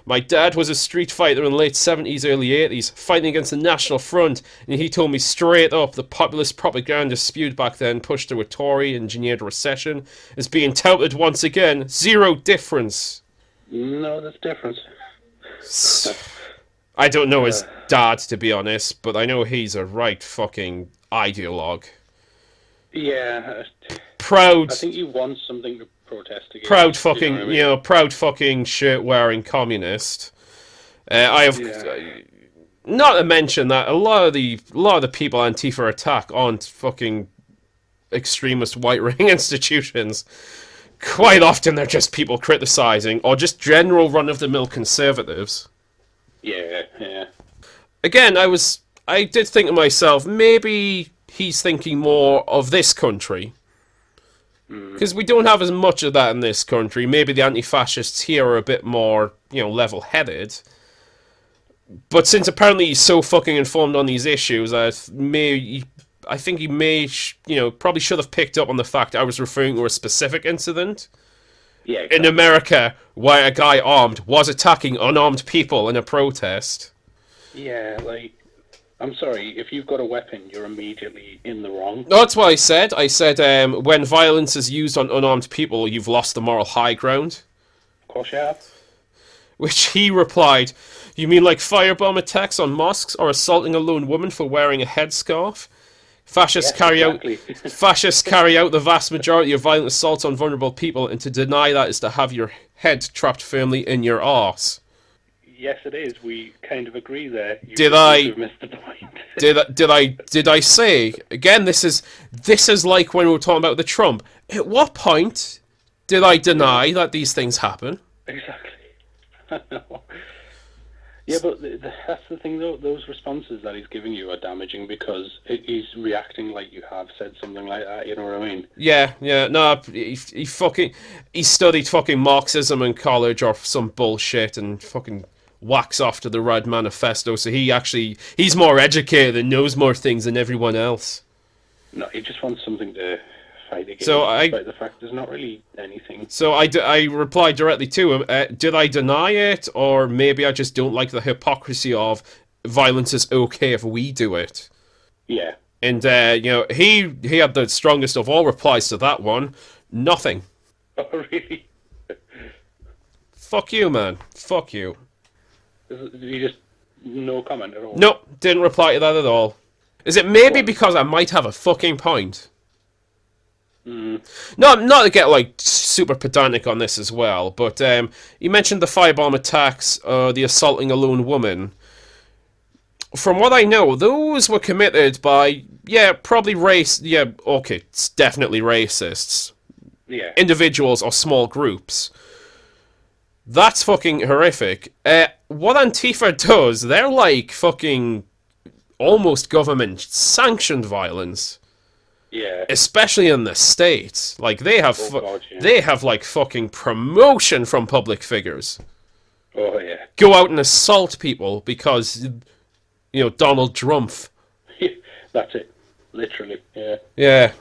My dad was a street fighter in the late 70s, early 80s, fighting against the National Front, and he told me straight up the populist propaganda spewed back then, pushed through a Tory-engineered recession, is being touted once again. Zero difference. No, there's difference. I don't know his dad, to be honest, but I know he's a right fucking ideologue. Yeah. Proud. I think he wants something to protest against. Proud fucking, you know what I mean? proud fucking shirt-wearing communist. I have, not to mention that a lot of the people Antifa attack aren't fucking extremist right-wing institutions. Quite often they're just people criticizing, or just general run-of-the-mill conservatives. Yeah, yeah. Again, I did think to myself, maybe he's thinking more of this country. Because we don't have as much of that in this country. Maybe the anti-fascists here are a bit more, level-headed. But since apparently he's so fucking informed on these issues, I think he may, probably should have picked up on the fact I was referring to a specific incident. Yeah, exactly. In America, where a guy armed was attacking unarmed people in a protest. Yeah, I'm sorry, if you've got a weapon, you're immediately in the wrong. That's what I said. I said, when violence is used on unarmed people, you've lost the moral high ground. Of course you have. Which he replied, you mean like firebomb attacks on mosques or assaulting a lone woman for wearing a headscarf? Fascists carry out the vast majority of violent assaults on vulnerable people, and to deny that is to have your head trapped firmly in your arse. Yes, it is. We kind of agree there. Did I missed the point. did I say again? This is like when we were talking about the Trump. At what point did I deny that these things happen? Exactly. I know. Yeah, but that's the thing, though. Those responses that he's giving you are damaging because he's reacting like you have said something like that. You know what I mean? Yeah. No, he studied fucking Marxism in college or some bullshit and fucking whacks off to the Red Manifesto. So he's more educated and knows more things than everyone else. No, he just wants something to fight against. So despite the fact there's not really anything. So I replied directly to him. Did I deny it, or maybe I just don't like the hypocrisy of violence is okay if we do it? Yeah. And he had the strongest of all replies to that one. Nothing. Oh, really? Fuck you, man. Fuck you. Did he just no comment at all? Nope, didn't reply to that at all. Is it maybe because I might have a fucking point? No, not to get super pedantic on this as well, but you mentioned the firebomb attacks, the assaulting a lone woman. From what I know, those were committed by, probably it's definitely racists. Yeah. Individuals or small groups. That's fucking horrific. What Antifa does, they're like fucking almost government-sanctioned violence. Yeah. Especially in the States. Like, they have they have fucking promotion from public figures. Oh, yeah. Go out and assault people because, Donald Trump. That's it. Literally, yeah. Yeah.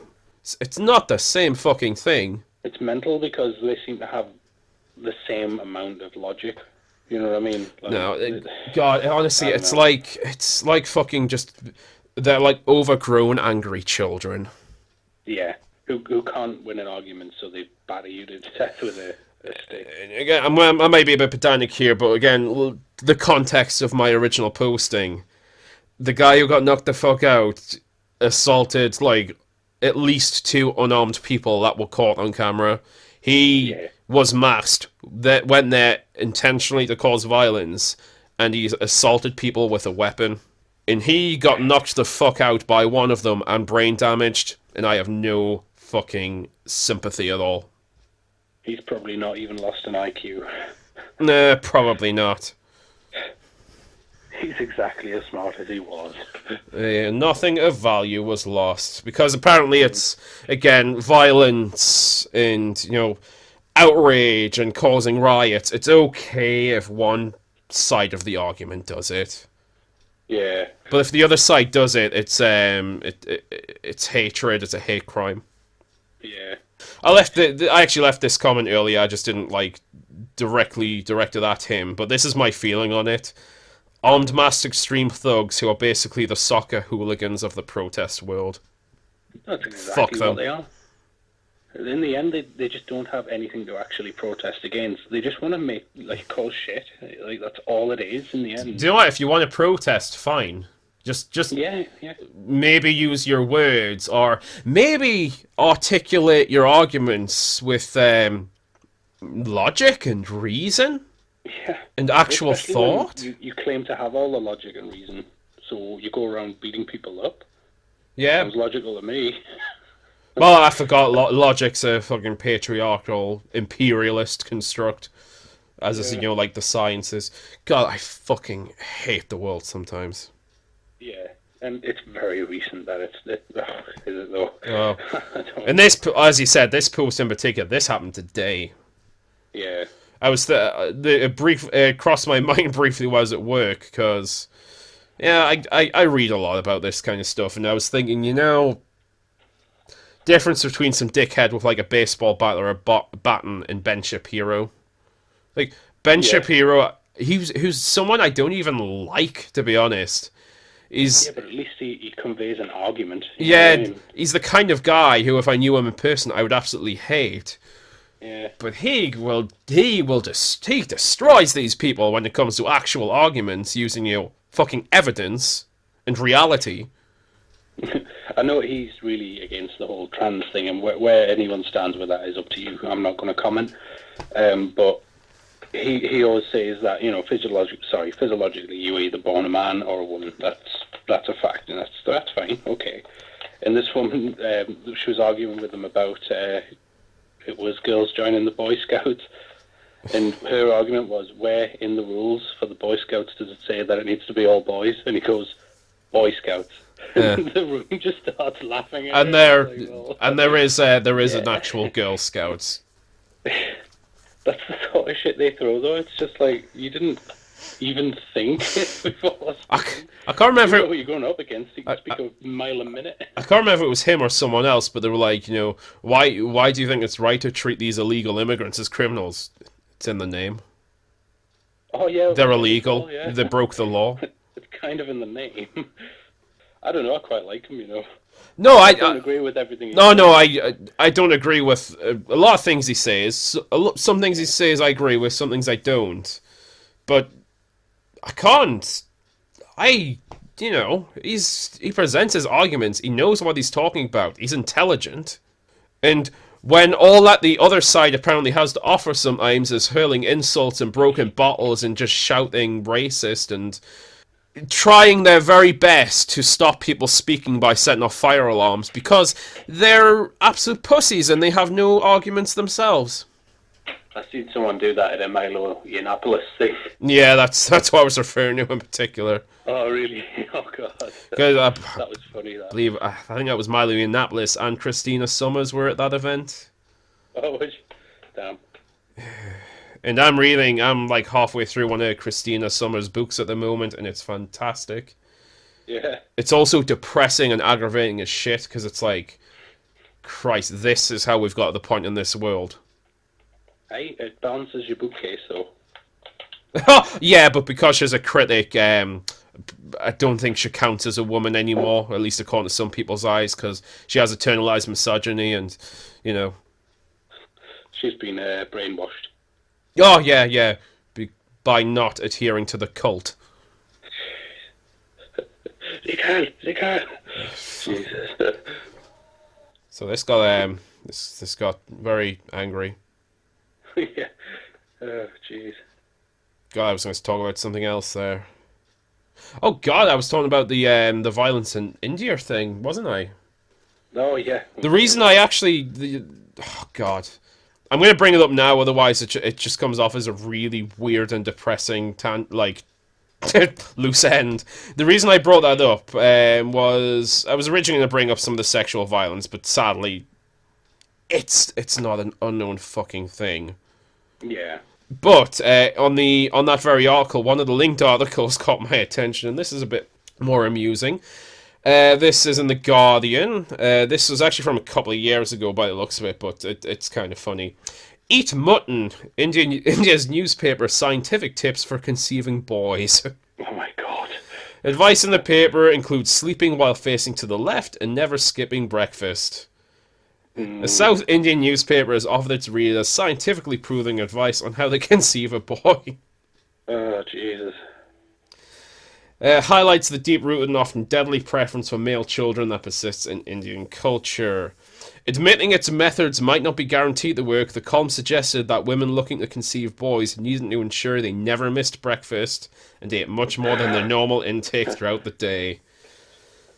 It's not the same fucking thing. It's mental because they seem to have the same amount of logic. You know what I mean? God, honestly, it's like fucking just... They're like overgrown, angry children. Yeah, who can't win an argument, so they batter you to death with Again, I might be a bit pedantic here, but again, the context of my original posting, the guy who got knocked the fuck out assaulted like at least two unarmed people that were caught on camera. He was masked, that went there intentionally to cause violence, and he assaulted people with a weapon. And he got knocked the fuck out by one of them and brain damaged, and I have no fucking sympathy at all. He's probably not even lost an IQ. Nah, probably not. He's exactly as smart as he was. Nothing of value was lost, because apparently it's, again, violence and, outrage and causing riots. It's okay if one side of the argument does it. Yeah. But if the other side does it, it's hatred, it's a hate crime. Yeah. I actually left this comment earlier, I just didn't, directly direct it at him, but this is my feeling on it. Armed masked extreme thugs who are basically the soccer hooligans of the protest world. That's exactly Fuck them. what they are. In the end, they just don't have anything to actually protest against. They just want to cause shit. That's all it is in the end. Do you know what? If you want to protest, fine. Just yeah. Maybe use your words, or maybe articulate your arguments with logic and reason. Yeah. And actual Especially thought. You claim to have all the logic and reason, so you go around beating people up. Yeah. Sounds logical to me. Well, I forgot logic's a fucking patriarchal, imperialist construct. As is, like the sciences. God, I fucking hate the world sometimes. Yeah, and it's very recent that is it though? Oh. And this, as you said, this post in particular, this happened today. Yeah. I was crossed my mind briefly while I was at work, because I read a lot about this kind of stuff, and I was thinking, difference between some dickhead with a baseball bat or a baton and Ben Shapiro. Ben Shapiro, who's someone I don't even like, to be honest. Yeah, but at least he conveys an argument. He's the kind of guy who, if I knew him in person, I would absolutely hate. Yeah. But he destroys these people when it comes to actual arguments using, fucking evidence and reality. I know he's really against the whole trans thing, and where anyone stands with that is up to you. I'm not going to comment. But he always says that, physiologically you're either born a man or a woman. That's a fact, and that's fine. Okay. And this woman, she was arguing with him about it was girls joining the Boy Scouts, and her argument was, where in the rules for the Boy Scouts does it say that it needs to be all boys? And he goes, Boy Scouts. Yeah. The room just starts laughing at and her. There is an actual Girl Scouts. That's the sort of shit they throw, though. It's just like, you didn't even think before. I can't remember. You know what you're going up against. You can speak a mile a minute. I can't remember if it was him or someone else, but they were like, why do you think it's right to treat these illegal immigrants as criminals? It's in the name. Oh yeah, they're illegal. Well, yeah. They broke the law. It's kind of in the name. I don't know. I quite like him, No, I don't agree with everything. I don't agree with a lot of things he says. Some things he says I agree with. Some things I don't. But I can't. He presents his arguments. He knows what he's talking about. He's intelligent. And when all that the other side apparently has to offer sometimes is hurling insults and broken bottles and just shouting racist and trying their very best to stop people speaking by setting off fire alarms because they're absolute pussies and they have no arguments themselves. I seen someone do that at a Milo Yiannopoulos thing. Yeah, that's what I was referring to in particular. Oh, really? Oh, God. That was funny, that. I think that was Milo Yiannopoulos and Christina Summers were at that event. Oh, was you? Damn. And I'm like halfway through one of Christina Summers' books at the moment, and it's fantastic. Yeah. It's also depressing and aggravating as shit, because it's like, Christ, this is how we've got to the point in this world. Hey, it balances your bookcase, though. Yeah, but because she's a critic, I don't think she counts as a woman anymore, at least according to some people's eyes, because she has internalized misogyny and, She's been brainwashed. Oh, yeah, yeah. By not adhering to the cult. They can't. Jesus. So this got this got very angry. Yeah. Oh, jeez. God, I was going to talk about something else there. Oh God, I was talking about the violence in India thing, wasn't I? Oh, yeah. The reason I actually, oh God, I'm going to bring it up now. Otherwise, it just comes off as a really weird and depressing loose end. The reason I brought that up was I was originally going to bring up some of the sexual violence, but sadly, it's not an unknown fucking thing. Yeah. But on that very article, one of the linked articles caught my attention, and this is a bit more amusing. This is in The Guardian. This was actually from a couple of years ago by the looks of it, but it's kind of funny. Eat mutton. India's newspaper scientific tips for conceiving boys. Oh my god. Advice in the paper includes sleeping while facing to the left and never skipping breakfast. A South Indian newspaper has offered its readers scientifically proving advice on how to conceive a boy. Oh, Jesus. Highlights the deep-rooted and often deadly preference for male children that persists in Indian culture. Admitting its methods might not be guaranteed to work, the column suggested that women looking to conceive boys needed to ensure they never missed breakfast and ate much more than their normal intake throughout the day.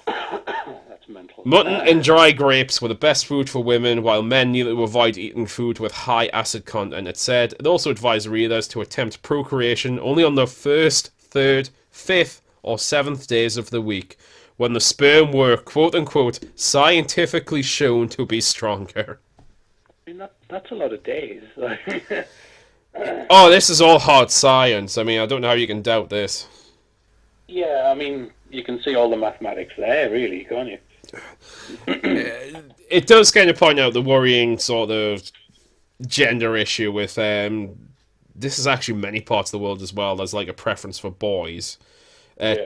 That's mental. Mutton and dry grapes were the best food for women, while men needed to avoid eating food with high acid content, it said. It also advised readers to attempt procreation only on the first, third, fifth, or seventh days of the week, when the sperm were, quote-unquote, scientifically shown to be stronger. I mean, that's a lot of days. Oh, this is all hard science. I mean, I don't know how you can doubt this. Yeah, I mean, you can see all the mathematics there, really, can't you? It does kind of point out the worrying sort of gender issue with, this is actually many parts of the world as well, there's like a preference for boys.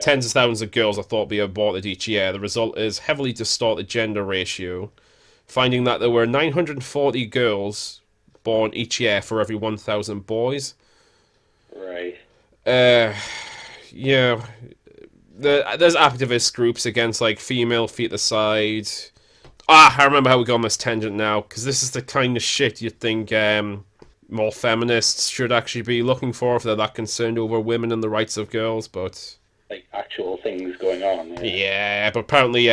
Tens of thousands of girls are thought to be aborted each year. The result is heavily distorted gender ratio, finding that there were 940 girls born each year for every 1,000 boys. Right. Yeah. There's activist groups against, like, female feticide. I remember how we got on this tangent now, because this is the kind of shit you'd think more feminists should actually be looking for if they're that concerned over women and the rights of girls, but... Like, actual things going on. Yeah, but apparently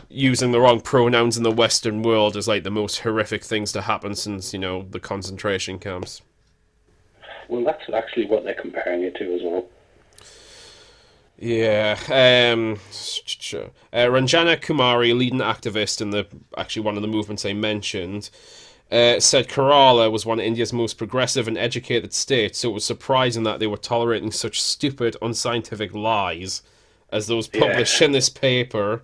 using the wrong pronouns in the Western world is, like, the most horrific things to happen since, you know, the concentration camps. Well, that's actually what they're comparing it to as well. Yeah, Ranjana Kumari, leading activist in one of the movements I mentioned, said Kerala was one of India's most progressive and educated states, so it was surprising that they were tolerating such stupid, unscientific lies as those published in this paper.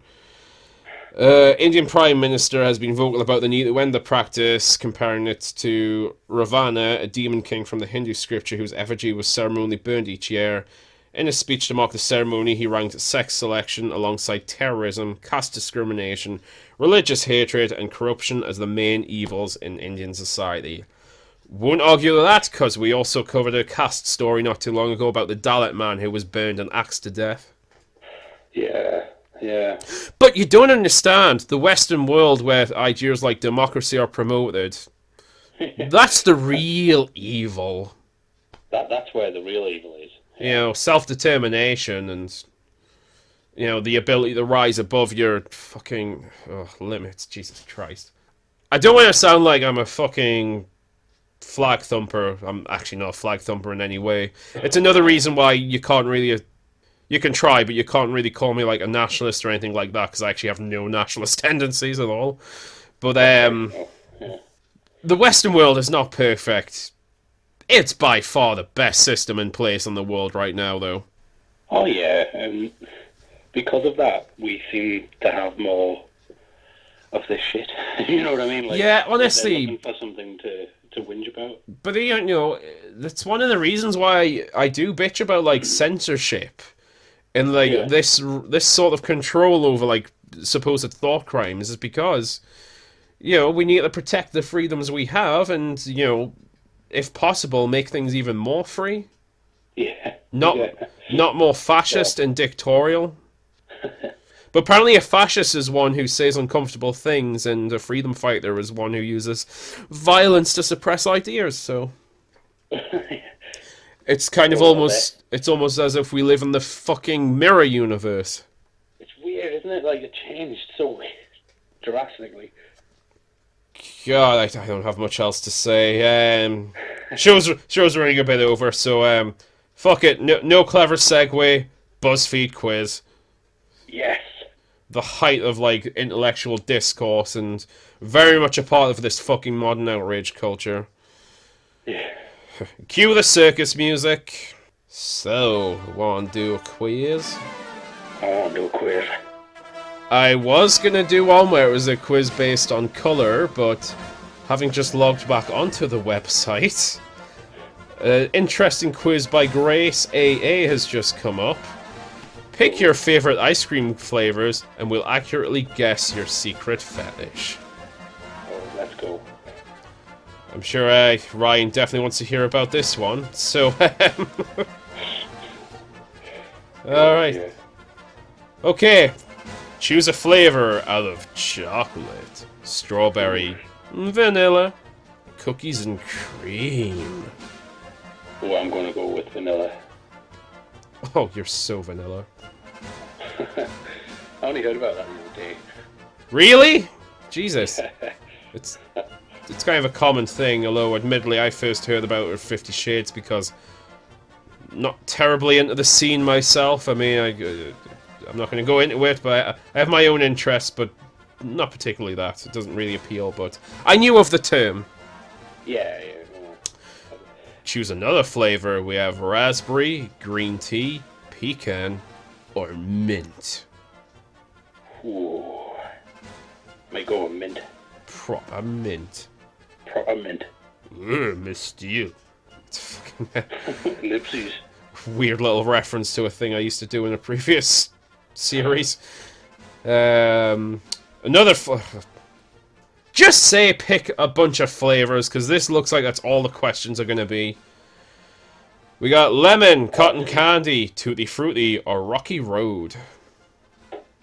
Indian Prime Minister has been vocal about the need to end the practice, comparing it to Ravana, a demon king from the Hindu scripture whose effigy was ceremonially burned each year. In a speech to mark the ceremony, he ranked sex selection alongside terrorism, caste discrimination, religious hatred, and corruption as the main evils in Indian society. Won't argue with that, because we also covered a caste story not too long ago about the Dalit man who was burned and axed to death. Yeah. But you don't understand the Western world where ideas like democracy are promoted. That's the real evil. That's where the real evil is. You know, self-determination and, you know, the ability to rise above your fucking limits. Jesus Christ. I don't want to sound like I'm a fucking flag thumper. I'm actually not a flag thumper in any way. It's another reason why you can't really... You can try, but you can't really call me like a nationalist or anything like that, because I actually have no nationalist tendencies at all. But the Western world is not perfect. It's by far the best system in place in the world right now, though. Oh yeah, and because of that, we seem to have more of this shit. You know what I mean? Like, yeah, honestly, they're looking for something to whinge about. But you know, that's one of the reasons why I do bitch about like censorship and like this sort of control over like supposed thought crimes, is because, you know, we need to protect the freedoms we have, and, you know, if possible, make things even more free. Yeah. Not Yeah. not more fascist and dictatorial. But apparently a fascist is one who says uncomfortable things, and a freedom fighter is one who uses violence to suppress ideas, so... It's kind of almost... It's almost as if we live in the fucking mirror universe. It's weird, isn't it? Like, it changed so drastically. God, I don't have much else to say. Show's running a bit over, so fuck it. No clever segue. BuzzFeed quiz. Yes. The height of like intellectual discourse and very much a part of this fucking modern outrage culture. Yeah. Cue the circus music. So, want to do a quiz? I want to do a quiz. I was gonna do one where it was a quiz based on colour, but having just logged back onto the website, an interesting quiz by Grace AA has just come up. Pick your favourite ice cream flavours, and we'll accurately guess your secret fetish. Oh, let's go. I'm sure Ryan definitely wants to hear about this one, so... Alright. Yeah. Okay. Choose a flavour out of chocolate, strawberry, vanilla, cookies and cream. Oh, I'm going to go with vanilla. Oh, you're so vanilla. I only heard about that the other day. Really? Jesus. It's kind of a common thing, although admittedly I first heard about it 50 Shades because I'm not terribly into the scene myself. I mean, I'm not going to go into it, but I have my own interests, but not particularly that. It doesn't really appeal, but I knew of the term. Yeah. Choose another flavour. We have raspberry, green tea, pecan, or mint. Ooh. Might go with mint. Proper mint. Proper mint. Missed you. It's fucking Lipsies. weird little reference to a thing I used to do in a previous series. Another... Just say pick a bunch of flavors, because this looks like that's all the questions are going to be. We got lemon, cotton candy, tutti frutti, or rocky road.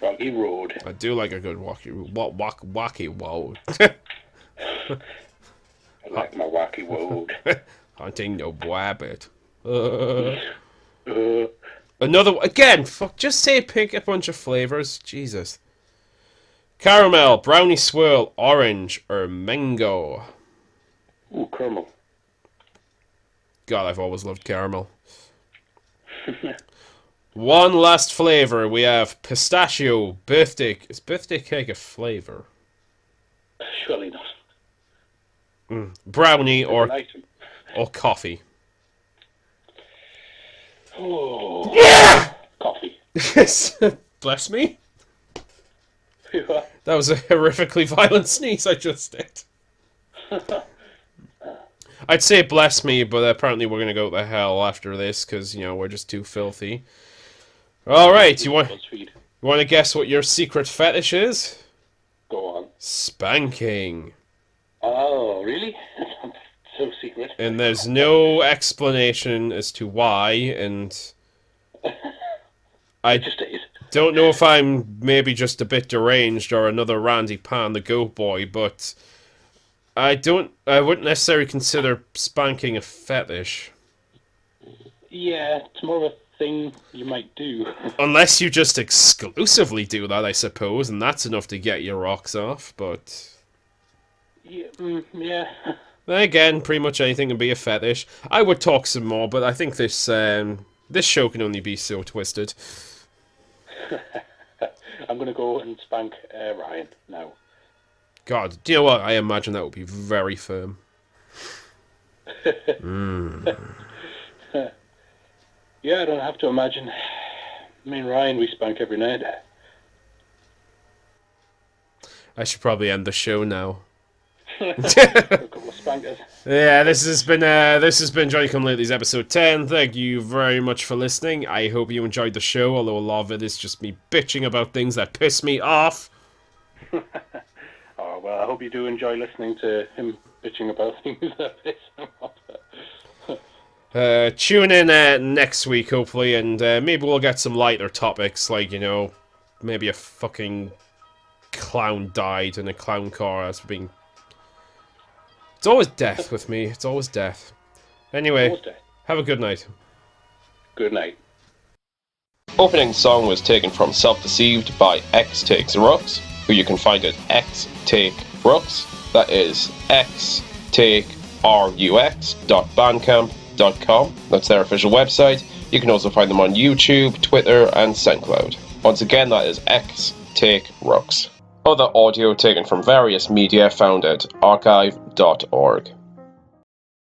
Rocky Road. I do like a good wacky road. I like my Rocky Road. Hunting no wabbit. Uh, Another again. Fuck. Just say pick a bunch of flavors. Jesus. Caramel, brownie swirl, orange, or mango. ooh, caramel. God, I've always loved caramel. One last flavor. We have pistachio, birthday. Is birthday cake a flavor? Surely not. Brownie An or item. coffee. Oh. Yeah. Coffee. Bless me. What? That was a horrifically violent sneeze I just did. I'd say bless me, but apparently we're gonna go to hell after this because you know we're just too filthy. All right, you want to guess what your secret fetish is? Go on. Spanking. Oh, really? So secret. And there's no explanation as to why, and I Just is. don't know if I'm maybe just a bit deranged or another Randy Pan, the Goat Boy, but I wouldn't necessarily consider spanking a fetish. Yeah, it's more of a thing you might do. Unless you just exclusively do that, I suppose, and that's enough to get your rocks off, but... Yeah. Yeah. Again, pretty much anything can be a fetish. I would talk some more, but I think this show can only be so twisted. I'm gonna go and spank Ryan now. God, do you know what? I imagine that would be very firm. Yeah, I don't have to imagine. Me and Ryan, we spank every night. I should probably end the show now. A couple of spankers. Yeah, this has been Johnny Come Lately's episode 10. Thank you very much for listening. I hope you enjoyed the show, although a lot of it is just me bitching about things that piss me off. Oh, well, I hope you do enjoy listening to him bitching about things that piss him off. Tune in next week, hopefully, and maybe we'll get some lighter topics, like, maybe a fucking clown died in a clown car. That's being... It's always death with me. It's always death. Anyway, have a good night. Good night. Opening song was taken from Self-Deceived by X Takes Rooks, who you can find at X Take Rooks. That is xtakerux.bandcamp.com. That's their official website. You can also find them on YouTube, Twitter, and SoundCloud. Once again, that is X Take Rooks. Other audio taken from various media found at archive.org.